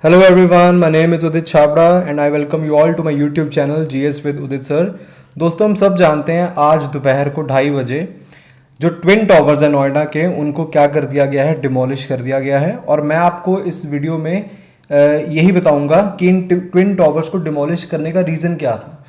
Hello everyone, my name is Udit Chhabra and I welcome you all to my YouTube channel GS with Udit Sir। दोस्तों हम सब जानते हैं आज दोपहर को 2:30 बजे जो ट्विन टॉवर्स है नोएडा के उनको क्या कर दिया गया है, डिमोलिश कर दिया गया है। और मैं आपको इस वीडियो में यही बताऊंगा कि इन ट्विन टॉवर्स को डिमोलिश करने का रीज़न क्या था।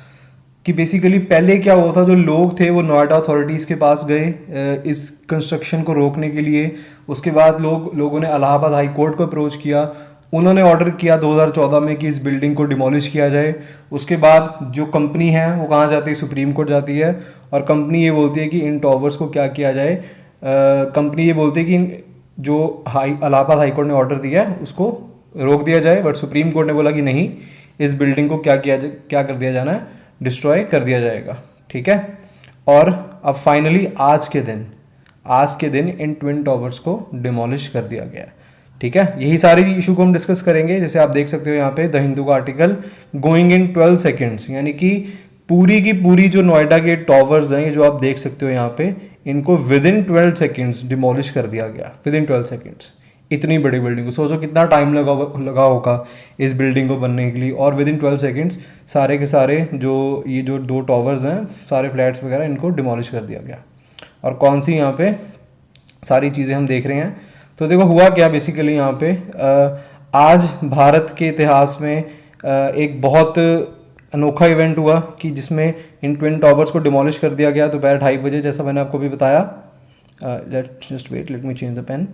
कि बेसिकली पहले क्या हुआ था, जो लोग थे वो नोएडा अथॉरिटीज़ के पास गए इस कंस्ट्रक्शन को रोकने के लिए। उसके बाद लोगों ने इलाहाबाद हाई कोर्ट को अप्रोच किया। उन्होंने ऑर्डर किया 2014 में कि इस बिल्डिंग को डिमोलिश किया जाए। उसके बाद जो कंपनी है वो कहाँ जाती है, सुप्रीम कोर्ट जाती है। और कंपनी ये बोलती है कि इन टॉवर्स को क्या किया जाए। कंपनी ये बोलती है कि जो इलाहाबाद हाई कोर्ट ने ऑर्डर दिया है उसको रोक दिया जाए। बट सुप्रीम कोर्ट ने बोला कि नहीं, इस बिल्डिंग को क्या कर दिया जाना है, डिस्ट्रॉय कर दिया जाएगा। ठीक है। और अब फाइनली आज के दिन इन ट्विन टॉवर्स को डिमोलिश कर दिया गया। ठीक है, यही सारी इशू को हम डिस्कस करेंगे। जैसे आप देख सकते हो यहाँ पे द हिंदू का आर्टिकल, गोइंग इन 12 सेकेंड्स, यानी कि पूरी की पूरी जो नोएडा के टॉवर्स हैं, ये जो आप देख सकते हो यहाँ पे, इनको विद इन 12 सेकेंड्स डिमोलिश कर दिया गया। विद इन 12 सेकेंड्स इतनी बड़ी बिल्डिंग को सोचो कितना टाइम लगा होगा इस बिल्डिंग को बनने के लिए। और विद इन 12 सेकेंड्स सारे के सारे ये जो दो टॉवर्स हैं, सारे फ्लैट्स वगैरह, इनको डिमोलिश कर दिया गया। और कौन सी यहाँ पे सारी चीज़ें हम देख रहे हैं। तो देखो हुआ क्या बेसिकली यहाँ पे, आज भारत के इतिहास में एक बहुत अनोखा इवेंट हुआ कि जिसमें इन ट्विन टॉवर्स को डिमोलिश कर दिया गया दोपहर 2:30 बजे, जैसा मैंने आपको भी बताया। Let me change the pen.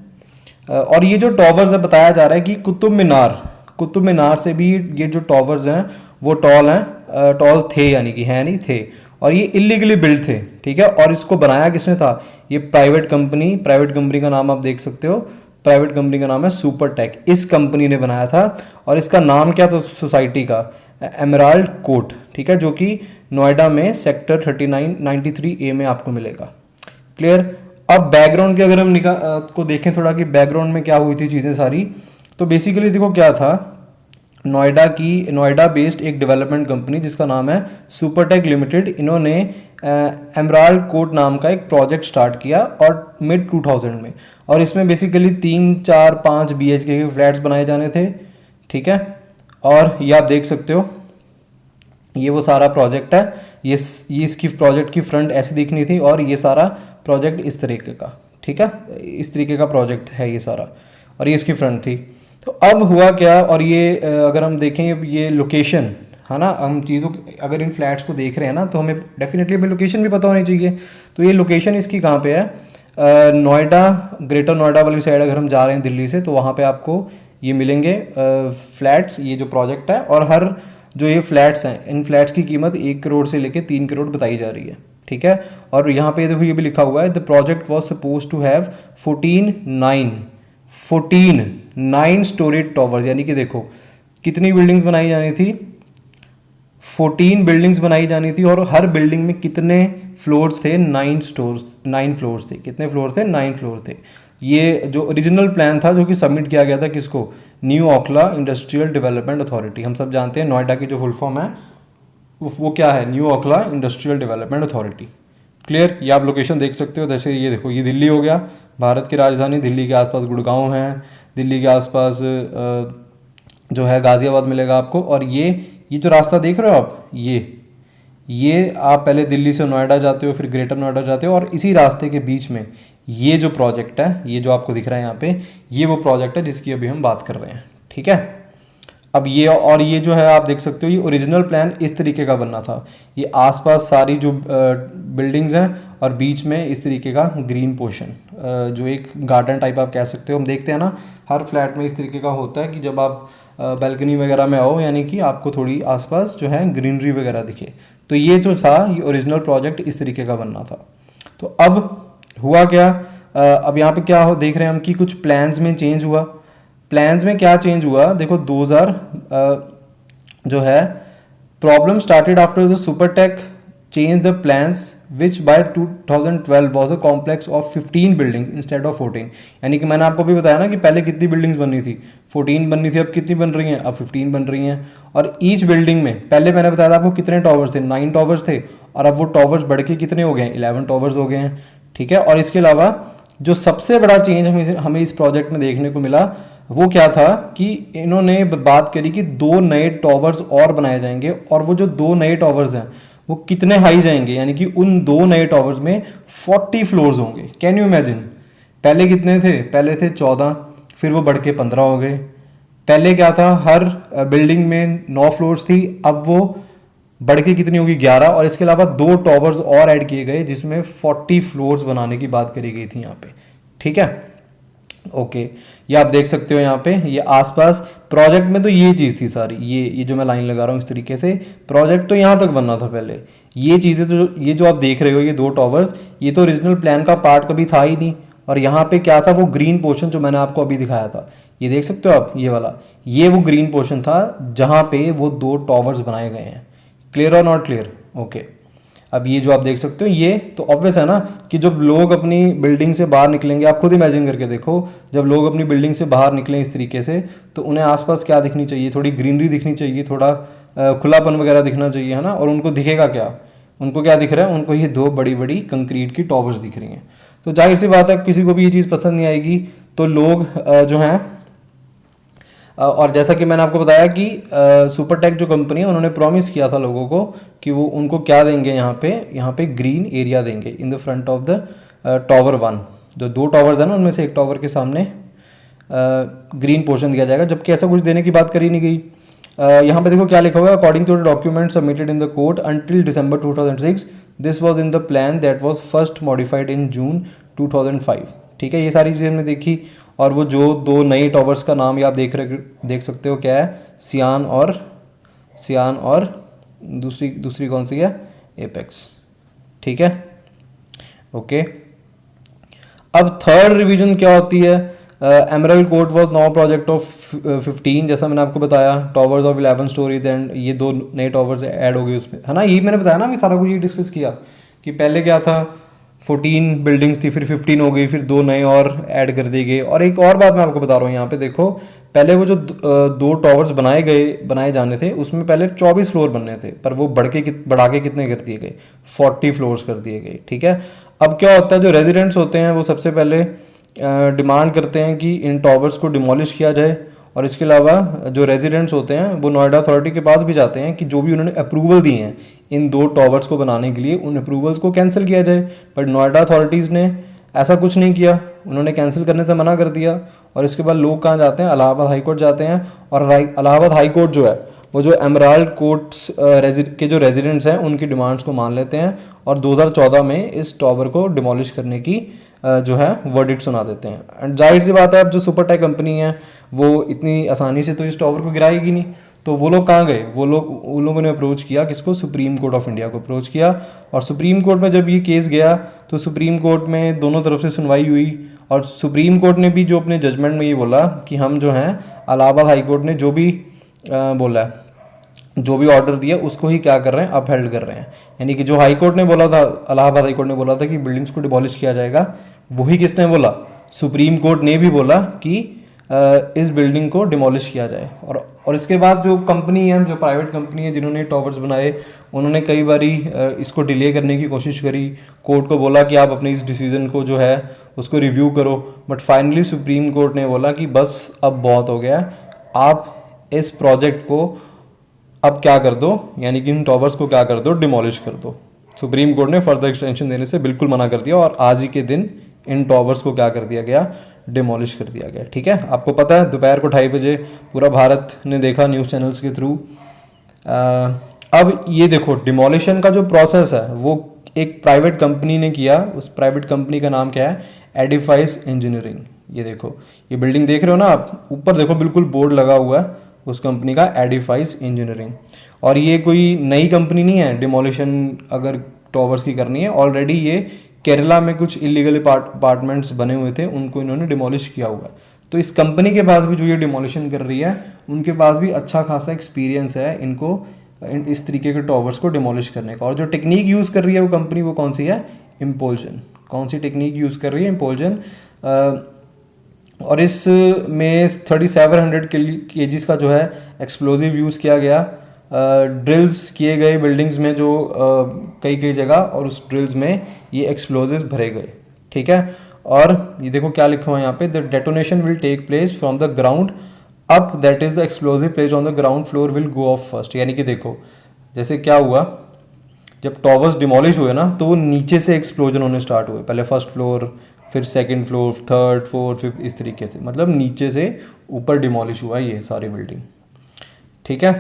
और ये जो टॉवर्स है, बताया जा रहा है कि कुतुब मीनार से भी ये जो टॉवर्स हैं वो टॉल थे, यानी कि है नहीं थे। और ये इलीगली बिल्ड थे। ठीक है। और इसको बनाया किसने था, ये प्राइवेट कंपनी का नाम आप देख सकते हो। प्राइवेट कंपनी का नाम है सुपरटेक। इस कंपनी ने बनाया था। और इसका नाम क्या था सोसाइटी का, एमराल्ड कोर्ट। ठीक है, जो कि नोएडा में सेक्टर 3993A में आपको मिलेगा। क्लियर। अब बैकग्राउंड के अगर हम को देखें थोड़ा कि बैकग्राउंड में क्या हुई थी चीज़ें सारी, तो बेसिकली देखो क्या था, नोएडा बेस्ड एक डेवलपमेंट कंपनी जिसका नाम है सुपरटेक लिमिटेड, इन्होंने एमराल्ड कोर्ट नाम का एक प्रोजेक्ट स्टार्ट किया और मिड 2000 में। और इसमें बेसिकली 3, 4, 5 BHK के फ्लैट्स बनाए जाने थे। ठीक है। और ये आप देख सकते हो, ये वो सारा प्रोजेक्ट है। ये इसकी प्रोजेक्ट की फ्रंट ऐसी दिखनी थी और ये सारा प्रोजेक्ट इस तरीके का। ठीक है, इस तरीके का प्रोजेक्ट है ये सारा, और ये इसकी फ्रंट थी। तो अब हुआ क्या, और ये अगर हम देखें ये लोकेशन है ना, हम चीज़ों अगर इन फ्लैट्स को देख रहे हैं ना, तो हमें डेफिनेटली हमें लोकेशन भी पता होनी चाहिए। तो ये लोकेशन इसकी कहाँ पे है, नोएडा, ग्रेटर नोएडा वाली साइड अगर हम जा रहे हैं दिल्ली से, तो वहाँ पे आपको ये मिलेंगे फ्लैट्स, ये जो प्रोजेक्ट है। और हर जो ये फ्लैट्स हैं, इन फ्लैट्स की कीमत 1 करोड़ से लेके 3 करोड़ बताई जा रही है। ठीक है। और यहाँ पे देखो ये भी लिखा हुआ है, the project was suppose to have 14 storage towers, यानी कि देखो कितनी बिल्डिंग्स बनाई जानी थी, 14 बिल्डिंग्स बनाई जानी थी। और हर बिल्डिंग में कितने फ्लोर्स थे, 9 फ्लोर्स थे। कितने फ्लोर थे, 9 फ्लोर थे। ये जो ओरिजिनल प्लान था, जो कि सबमिट किया गया था किसको, new Okhla industrial development authority. हम सब जानते हैं नोएडा की जो फुल फॉर्म है वो क्या है, new Okhla industrial development authority. Clear. ये आप लोकेशन देख सकते हो। जैसे ये देखो, ये दिल्ली हो गया, भारत की राजधानी। दिल्ली के आसपास गुड़गांव है, दिल्ली के आसपास जो है गाज़ियाबाद मिलेगा आपको। और ये जो रास्ता देख रहे हो आप, ये आप पहले दिल्ली से नोएडा जाते हो, फिर ग्रेटर नोएडा जाते हो। और इसी रास्ते के बीच में ये जो प्रोजेक्ट है, ये जो आपको दिख रहा है यहाँ पे, ये वो प्रोजेक्ट है जिसकी अभी हम बात कर रहे हैं। ठीक है। अब ये जो है आप देख सकते हो, ये ओरिजिनल प्लान इस तरीके का बनना था। ये आसपास सारी जो बिल्डिंग्स हैं और बीच में इस तरीके का ग्रीन पोर्शन, जो एक गार्डन टाइप आप कह सकते हो। हम देखते हैं ना, हर फ्लैट में इस तरीके का होता है कि जब आप बैल्कनी वगैरह में आओ, यानी कि आपको थोड़ी आसपास जो है ग्रीनरी वगैरह दिखे। तो ये जो था, ये ओरिजिनल प्रोजेक्ट इस तरीके का बनना था। तो अब हुआ क्या, अब यहाँ पे क्या देख रहे हैं हम कि कुछ प्लान्स में चेंज हुआ। प्लान्स में क्या चेंज हुआ, देखो 2000 जो है, problem started after the Supertech change the plans which bye 2012 was a complex of 15 building instead of 14। यानी कि मैंने आपको भी बताया ना कि पहले कितनी बिल्डिंग्स बननी थी, 14 बननी थी, अब कितनी बन रही हैं, अब 15 बन रही हैं। और ईच बिल्डिंग में पहले मैंने बताया था आपको कितने टॉवर्स थे, 9 टॉवर्स थे। और अब वो टॉवर्स बढ़ के कितने हो गए हैं, 11 टॉवर्स हो गए हैं। ठीक है। और इसके अलावा जो सबसे बड़ा चेंज हमें इस प्रोजेक्ट में देखने को मिला, वो क्या था कि इन्होंने बात करी कि 2 नए टॉवर्स और बनाए जाएंगे, और वो जो 2 नए टॉवर्स हैं वो कितने हाई जाएंगे, यानी कि उन 2 नए टॉवर्स में 40 फ्लोर्स होंगे। Can you imagine? पहले कितने थे? पहले थे 14, फिर वो बढ़ के 15 हो गए। पहले क्या था, हर बिल्डिंग में 9 फ्लोर्स थी, अब वो बढ़ के कितनी होगी, 11, और इसके अलावा 2 टॉवर्स और ऐड किए गए जिसमें 40 फ्लोर्स बनाने की बात करी गई थी यहाँ पे। ठीक है, ओके। ये आप देख सकते हो यहाँ पे, ये आसपास प्रोजेक्ट में तो ये चीज़ थी सारी, ये जो मैं लाइन लगा रहा हूँ इस तरीके से, प्रोजेक्ट तो यहाँ तक बनना था पहले। ये चीज़ें तो ये जो आप देख रहे हो, ये 2 टॉवर्स, ये तो ओरिजिनल प्लान का पार्ट कभी था ही नहीं। और यहाँ पे क्या था, वो ग्रीन पोर्शन जो मैंने आपको अभी दिखाया था, ये देख सकते हो आप, ये वाला, ये वो ग्रीन पोर्शन था जहाँ पे वो 2 टॉवर्स बनाए गए हैं। क्लियर और नॉट क्लियर? ओके। अब ये जो आप देख सकते हो, ये तो ऑब्वियस है ना कि जब लोग अपनी बिल्डिंग से बाहर निकलेंगे, आप खुद इमेजिन करके देखो, जब लोग अपनी बिल्डिंग से बाहर निकलें इस तरीके से, तो उन्हें आसपास क्या दिखनी चाहिए, थोड़ी ग्रीनरी दिखनी चाहिए, थोड़ा खुलापन वगैरह दिखना चाहिए, है ना। और उनको दिखेगा क्या? उनको क्या दिख रहा है? उनको ये 2 बड़ी बड़ी कंक्रीट की टॉवर्स दिख रही हैं। तो जाहिर सी बात है, किसी को भी ये चीज़ पसंद नहीं आएगी। तो लोग जो हैं, और जैसा कि मैंने आपको बताया कि सुपरटेक जो कंपनी है, उन्होंने प्रॉमिस किया था लोगों को कि वो उनको क्या देंगे, यहाँ पे ग्रीन एरिया देंगे in the front of the tower 1। जो 2 टावर्स हैं ना, उनमें से एक टावर के सामने ग्रीन पोर्शन दिया जाएगा, जबकि ऐसा कुछ देने की बात करी नहीं गई। यहाँ पे देखो क्या लिखा हुआ है, according to the document submitted in the court until December 2006 this was in the plan that was first modified in June 2005। ठीक है, ये सारी चीज़ें हमने देखी। और वो जो 2 नए टॉवर्स का नाम ये आप देख सकते हो, क्या है, सियान और दूसरी कौन सी है, एपेक्स। ठीक है, ओके। अब थर्ड रिवीजन क्या होती है? Emerald court was now project of 15, जैसा मैंने आपको बताया, टॉवर्स ऑफ 11 स्टोरीज, एंड ये 2 नए टॉवर्स ऐड हो गए उसमें, है ना। ये मैंने बताया ना, अभी सारा कुछ ये डिस्कस किया कि पहले क्या था, 14 बिल्डिंग्स थी, फिर 15 हो गई, फिर 2 नए और ऐड कर दिए गए। और एक और बात मैं आपको बता रहा हूँ, यहाँ पे देखो, पहले वो जो 2 टॉवर्स बनाए जाने थे, उसमें पहले 24 फ्लोर बनने थे, पर वो बढ़ा के कितने कर दिए गए, 40 फ्लोर्स कर दिए गए। ठीक है, अब क्या होता है, जो रेजिडेंट्स होते हैं वो सबसे पहले डिमांड करते हैं कि इन टॉवर्स को डिमोलिश किया जाए। और इसके अलावा जो रेजिडेंट्स होते हैं वो नोएडा अथॉरिटी के पास भी जाते हैं कि जो भी उन्होंने अप्रूवल दिए हैं इन 2 टॉवर्स को बनाने के लिए, उन अप्रूवल्स को कैंसिल किया जाए। बट नोएडा अथॉरिटीज़ ने ऐसा कुछ नहीं किया, उन्होंने कैंसिल करने से मना कर दिया। और इसके बाद लोग कहाँ जाते हैं, इलाहाबाद हाई कोर्ट जाते हैं। और इलाहाबाद हाई कोर्ट जो है, वो जो एमराल्ड कोर्ट्स के जो रेजिडेंट्स हैं उनकी डिमांड्स को मान लेते हैं, और 2014 में इस टॉवर को डिमोलिश करने की जो है वर्डिक्ट सुना देते हैं। एंड जाहिर सी बात है, अब जो सुपरटेक कंपनी है वो इतनी आसानी से तो इस टॉवर को गिराएगी नहीं। तो वो लोग कहाँ गए, उन लोगों ने अप्रोच किया किसको, सुप्रीम कोर्ट ऑफ इंडिया को अप्रोच किया। और सुप्रीम कोर्ट में जब ये केस गया, तो सुप्रीम कोर्ट में दोनों तरफ से सुनवाई हुई, और सुप्रीम कोर्ट ने भी जो अपने जजमेंट में ये बोला कि हम जो हैं, इलाहाबाद हाई कोर्ट ने जो भी बोला है, जो भी ऑर्डर दिया उसको ही क्या कर रहे हैं, अपहेल्ड कर रहे हैं। यानी कि जो हाई कोर्ट ने बोला था, इलाहाबाद हाई कोर्ट ने बोला था कि बिल्डिंग्स को डिमोलिश किया जाएगा, वही किसने बोला, सुप्रीम कोर्ट ने भी बोला कि इस बिल्डिंग को डिमोलिश किया जाए। और इसके बाद जो कंपनी है, जो प्राइवेट कंपनी है जिन्होंने टॉवर्स बनाए, उन्होंने कई बारी इसको डिले करने की कोशिश करी, कोर्ट को बोला कि आप अपने इस डिसीजन को जो है उसको रिव्यू करो। बट फाइनली सुप्रीम कोर्ट ने बोला कि बस अब बहुत हो गया, आप इस प्रोजेक्ट को अब क्या कर दो, यानी कि इन टॉवर्स को क्या कर दो, डिमोलिश कर दो। सुप्रीम कोर्ट ने फर्दर एक्सटेंशन देने से बिल्कुल मना कर दिया, और आज ही के दिन इन टॉवर्स को क्या कर दिया गया, डिमोलिश कर दिया गया। ठीक है, आपको पता है दोपहर को 2:30 बजे पूरा भारत ने देखा न्यूज़ चैनल्स के थ्रू। अब ये देखो, डिमोलिशन का जो प्रोसेस है वो एक प्राइवेट कंपनी ने किया। उस प्राइवेट कंपनी का नाम क्या है, एडिफाइस इंजीनियरिंग। ये देखो, ये बिल्डिंग देख रहे हो ना आप, ऊपर देखो बिल्कुल बोर्ड लगा हुआ है उस कंपनी का, एडिफाइस इंजीनियरिंग। और ये कोई नई कंपनी नहीं है, डिमोलिशन अगर टॉवर्स की करनी है, ऑलरेडी ये केरला में कुछ इलीगल अपार्टमेंट्स बने हुए थे, उनको इन्होंने डिमोलिश किया हुआ है। तो इस कंपनी के पास भी, जो ये डिमोलिशन कर रही है, उनके पास भी अच्छा खासा एक्सपीरियंस है इनको इस तरीके के टॉवर्स को डिमोलिश करने का। और जो टेक्निक यूज़ कर रही है वो कंपनी, वो कौन सी है, इम्पोल्जन। कौन सी टेक्निक यूज़ कर रही है, इम्पोल्जन। और इसमें 3700 kgs का जो है एक्सप्लोजिव यूज़ किया गया, ड्रिल्स किए गए बिल्डिंग्स में जो कई जगह, और उस ड्रिल्स में ये एक्सप्लोजिव भरे गए। ठीक है, और ये देखो क्या लिखा हुआ है यहाँ पे, the detonation will take place from the ground up, that is the explosive place on the ground floor will go off first. यानी कि देखो जैसे क्या हुआ, जब टॉवर्स डिमोलिश हुए ना तो वो नीचे से एक्सप्लोजन होने स्टार्ट हुए, पहले फर्स्ट फ्लोर, फिर second floor, third, fourth, fifth, इस तरीके से, मतलब नीचे से ऊपर डिमोलिश हुआ ये सारी बिल्डिंग। ठीक है,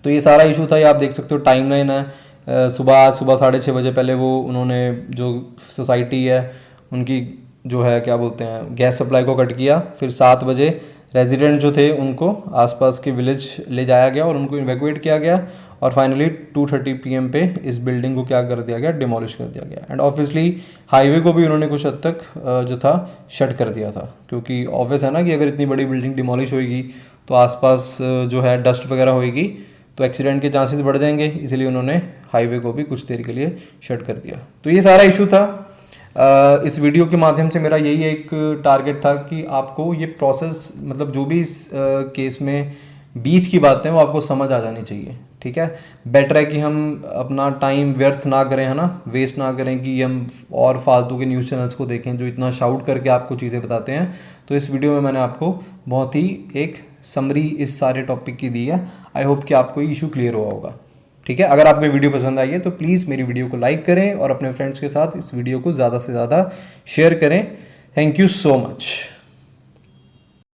तो ये सारा इशू था, ये आप देख सकते हो टाइम लाइन है। सुबह 6:30 पहले वो उन्होंने जो सोसाइटी है उनकी जो है क्या बोलते हैं गैस सप्लाई को कट किया, फिर 7 बजे रेजिडेंट जो थे उनको आसपास के विलेज ले जाया गया और उनको इवैक्यूएट किया गया, और फाइनली 2:30 PM पे इस बिल्डिंग को क्या कर दिया गया, डिमोलिश कर दिया गया। एंड ऑब्वियसली हाईवे को भी उन्होंने कुछ हद तक जो था शट कर दिया था, क्योंकि ऑब्वियस है ना कि अगर इतनी बड़ी बिल्डिंग डिमोलिश होएगी तो आसपास जो है डस्ट वगैरह होएगी तो एक्सीडेंट के चांसेस बढ़ जाएंगे, इसलिए उन्होंने हाईवे को भी कुछ देर के लिए शट कर दिया। तो ये सारा इशू था। इस वीडियो के माध्यम से मेरा यही एक टारगेट था कि आपको ये प्रोसेस, मतलब जो भी इस केस में बीच की बातें वो आपको समझ आ जानी चाहिए। ठीक है, बेटर है कि हम अपना टाइम व्यर्थ ना करें, है ना, वेस्ट ना करें कि हम और फालतू के न्यूज़ चैनल्स को देखें जो इतना शाउट करके आपको चीज़ें बताते हैं। तो इस वीडियो में मैंने आपको बहुत ही एक समरी इस सारे टॉपिक की दी है। आई होप कि आपको ये इशू क्लियर हुआ होगा। ठीक है, अगर आपको वीडियो पसंद आई है तो प्लीज़ मेरी वीडियो को लाइक करें और अपने फ्रेंड्स के साथ इस वीडियो को ज़्यादा से ज़्यादा शेयर करें। Thank you so much.